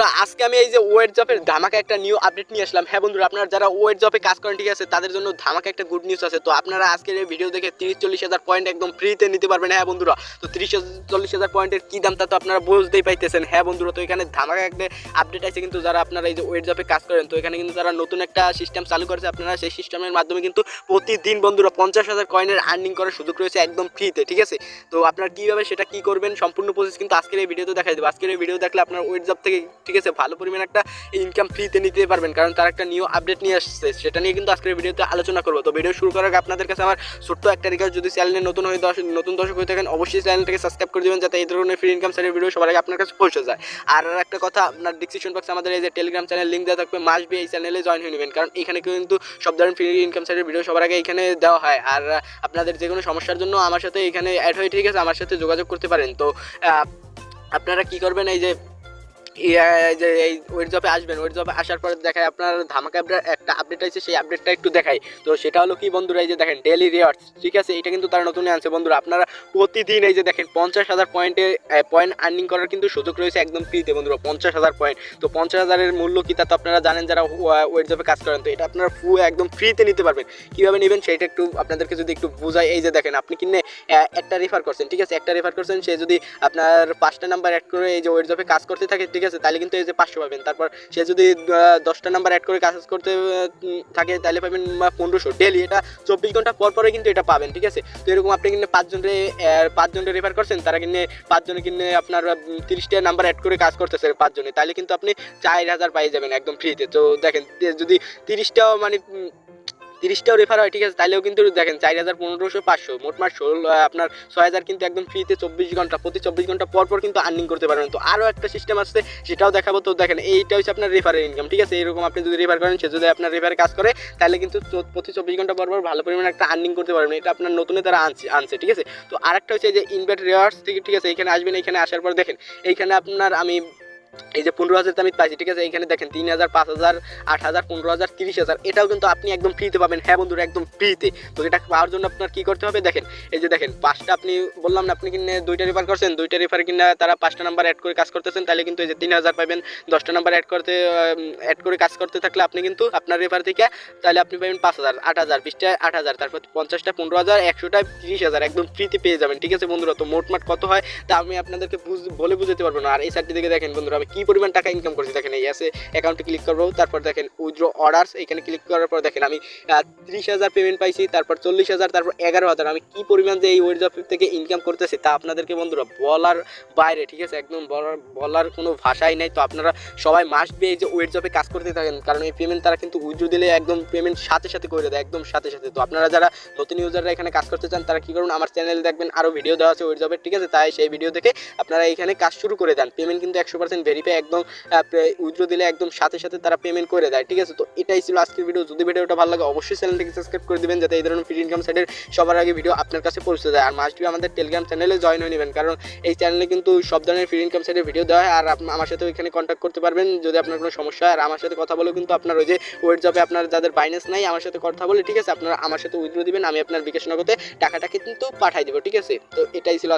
বন্ধুরা আজকে আমি এই যে ওয়েট জবের ধামাকা একটা নিউ আপডেট নিয়ে আসলাম। হ্যাঁ বন্ধুরা, আপনারা যারা ওয়েট জবে কাজ করেন ঠিক আছে, তাদের জন্য ধামাকা একটা গুড নিউজ আছে। তো আপনারা আজকের এই ভিডিও দেখে 30-40 হাজার পয়েন্ট একদম ফ্রিতে নিতে পারবেন। হ্যাঁ বন্ধুরা, তো 30-40 হাজার পয়েন্টের কি দাম তা তো আপনারা বুঝতেই পাইতেছেন। হ্যাঁ বন্ধুরা, তো এখানে ধামাকা একটা আপডেট আছে কিন্তু যারা আপনারা এই যে ওয়েট জবে কাজ করেন, তো এখানে কিন্তু তারা নতুন একটা সিস্টেম চালু করেছে। আপনারা সেই সিস্টেমের মাধ্যমে কিন্তু প্রতিদিন বন্ধুরা 50,000 কয়েনের আর্নিং করার সুযোগ রয়েছে একদম ফ্রিতে। ঠিক আছে, তো আপনারা কীভাবে সেটা কি করবেন সম্পূর্ণ প্রসেস কিন্তু আজকের এই ভিডিওতে দেখাই দেবো। আজকের এই ভিডিও দেখলে আপনার ওয়েট জব থেকে ঠিক আছে ভালো পরিমাণে একটা ইনকাম ফ্রিতে নিতে পারবেন, কারণ তার একটা নিউ আপডেট নিয়ে আসছে। সেটা নিয়ে কিন্তু আজকের ভিডিওতে আলোচনা করবো। তো ভিডিও শুরু করার আগে আপনাদের কাছে আমার ছোট্ট একটা রিকোয়েস্ট, যদি চ্যানেলে নতুন দর্শক হয়ে থাকেন অবশ্যই চ্যানেলটাকে সাবস্ক্রাইব করে দেবেন, যাতে এই ধরনের ফ্রি ইনকাম সাইটের ভিডিও সবার আগে আপনার কাছে পৌঁছে যায়। আর একটা কথা, আপনার ডিসক্রিপশন বক্সে আমাদের এই যে টেলিগ্রাম চ্যানেল লিঙ্ক দেওয়া থাকবে, মাস্ট বি এই চ্যানেলে জয়েন হয়ে নেবেন, কারণ এখানে কিন্তু সব ধরনের ফ্রি ইনকাম সাইটের ভিডিও সবার আগে এখানে দেওয়া হয়। আর আপনাদের যে কোনো সমস্যার জন্য আমার সাথে এখানে অ্যাড হয়ে ঠিক আছে আমার সাথে যোগাযোগ করতে পারেন। তো আপনারা কি করবেন, এই যে এই ওয়েট জবে আসবেন, ওয়েট জবে আসার পরে দেখায় আপনার ধামাকা একটা আপডেট আছে, সেই আপডেটটা একটু দেখাই। তো সেটা হলো কি বন্ধুরা, এই যে দেখেন ডেইলি রিওয়ার্ডস, ঠিক আছে এটা কিন্তু তারা নতুন আনছে বন্ধুরা। আপনারা প্রতিদিন এই যে দেখেন 50,000 পয়েন্ট আর্নিং করার কিন্তু সুযোগ রয়েছে একদম ফ্রিতে বন্ধুরা। 50,000 পয়েন্ট, তো 50,000-এর মূল্য কি তা তো আপনারা জানেন যারা ওয়েট জবে কাজ করেন। তো এটা আপনারা একদম ফ্রিতে নিতে পারবেন। কীভাবে নেবেন সেটা একটু আপনাদেরকে যদি একটু বোঝাই। এই যে দেখেন আপনি কিনে একটা রেফার করছেন, ঠিক আছে একটা রেফার করছেন, সে যদি আপনার 5টা নাম্বার অ্যাড করে এই যে ওয়েট জবে কাজ করতে থাকে ঠিক আছে, তাহলে কিন্তু এই যে 500 পাবেন। তারপর সে যদি 10টা নাম্বার অ্যাড করে কাজ করতে থাকে তাহলে পাবেন 1500 ডেলি। এটা 24 ঘন্টা পর পরে কিন্তু এটা পাবেন। ঠিক আছে, তো এরকম আপনি কিন্তু 5জনকে রেফার করছেন, তারা কিনে 5 জনে কিনে আপনার 30টা নাম্বার অ্যাড করে কাজ করতেছে 5 জনে, তাহলে কিন্তু আপনি 4000 পাই যাবেন একদম ফ্রিতে। তো দেখেন যদি 30টাও মানে 30টাও রেফার হয় ঠিক আছে, তাহলেও কিন্তু দেখেন 4000, 1500, 500 মোটমাট আপনার 6000 কিন্তু একদম ফ্রিতে 24 ঘন্টা প্রতি 24 ঘন্টা পর পর কিন্তু আর্নিং করতে পারবেন। তো আরও একটা সিস্টেম আসছে, সেটাও দেখাবো। তো দেখেন এইটা হচ্ছে আপনার রেফারের ইনকাম। ঠিক আছে, এরকম আপনি যদি রেফার করেন, সে যদি আপনার রেফারে কাজ করে, তাহলে কিন্তু প্রতি 24 ঘন্টা পর পর ভালো পরিমাণে একটা আর্নিং করতে পারবেন। এটা আপনার নতুন তারা আনছে ঠিক আছে। তো আরেকটা হচ্ছে যে ইনভাইট রিওয়ার্ডস থেকে, ঠিক আছে এখানে আসবেন। এখানে আসার পর দেখেন এইখানে আপনার আমি এই যে 15,000 আমি পাইছি ঠিক আছে। এখানে দেখেন 3,000, 5,000, 8,000, 15,000, 30,000 এটাও কিন্তু আপনি একদম ফ্রিতে পাবেন। হ্যাঁ বন্ধুরা, একদম ফ্রিতে। তো এটা পাওয়ার জন্য আপনার কী করতে হবে দেখেন, এই যে দেখেন 5টা আপনি বললাম না, আপনি কিনে 2টা রেফার করছেন, 2টা রেফার কিনে তারা 5টা নাম্বার অ্যাড করে কাজ করতেছেন, তাহলে কিন্তু এই যে 3,000 পাবেন। 10টা নাম্বার অ্যাড করে কাজ করতে থাকলে আপনি কিন্তু আপনার রেফার থেকে তাহলে আপনি পাবেন 5,000, 8,000, 20টা 8,000, তারপর 50টা 15,000, 100টা 30,000 একদম ফ্রিতে পেয়ে যাবেন। ঠিক আছে বন্ধুরা, তো মোটমাট কত হয় তা আমি আপনাদেরকে বলে বুঝতে পারবো না। আর এই সাইটটি থেকে দেখেন বন্ধুরা আমি কী পরিমাণ টাকা ইনকাম করছি। দেখেন এই আছে অ্যাকাউন্টে ক্লিক করবো, তারপর দেখেন উইথড্র অর্ডার্স, এখানে ক্লিক করার পর দেখেন আমি 30,000 পেমেন্ট পাইছি, তারপর 40,000, তারপর 11,000। আমি কী পরিমাণ যে এই ওয়েট জব থেকে ইনকাম করতেছি তা আপনাদেরকে বন্ধুরা বলার বাইরে। ঠিক আছে, একদম বলার কোনো ভাষাই নেই। তো আপনারা সবাই মাস্ট বি এই যে ওয়েট জবে কাজ করতে থাকেন, কারণ এই পেমেন্ট তারা কিন্তু উইথড্র দিলে একদম পেমেন্ট সাথে সাথে করে দেয়, একদম সাথে সাথে। তো আপনারা যারা নতুন ইউজাররা এখানে কাজ করতে চান, তারা কী করুন, আমার চ্যানেলে দেখবেন আরও ভিডিও দেওয়া আছে ওয়েট জবের। ঠিক আছে, তাই সেই ভিডিও দেখে আপনারা এখানে কাজ শুরু করে দেন। পেমেন্ট কিন্তু 100% ভেরিফাই, একদম উইথড্র দিলে একদম সাথে সাথে তারা পেমেন্ট করে দেয়। ঠিক আছে, তো এটাই ছিল আজকের ভিডিও। যদি ভিডিওটা ভালো লাগে অবশ্যই চ্যানেলটাকে সাবস্ক্রাইব করে দিবেন, যাতে এই ধরনের ফ্রি ইনকাম সাইটের সবার আগে ভিডিও আপনার কাছে পৌঁছে যায়। আর মাস্ট বি আমাদের টেলিগ্রাম চ্যানেলে জয়েন হয়ে নেবেন, কারণ এই চ্যানেলে কিন্তু সব ধরনের ফ্রি ইনকাম সাইটের ভিডিও দেওয়া হয়। আর আমার সাথে ওইখানে কন্ট্যাক্ট করতে পারবেন যদি আপনার কোনো সমস্যা হয়। আর আমার সাথে কথা বলে কিন্তু আপনার ওই যে ওয়েট জবে আপনার যাদের বাইন্যান্স নাই, আমার সাথে কথা বলে ঠিক আছে আপনারা আমার সাথে উইথড্র দিবেন, আমি আপনার বিকাশ নগদে টাকাটা কিন্তু পাঠাই দেবো। ঠিক আছে, তো এটাই ছিল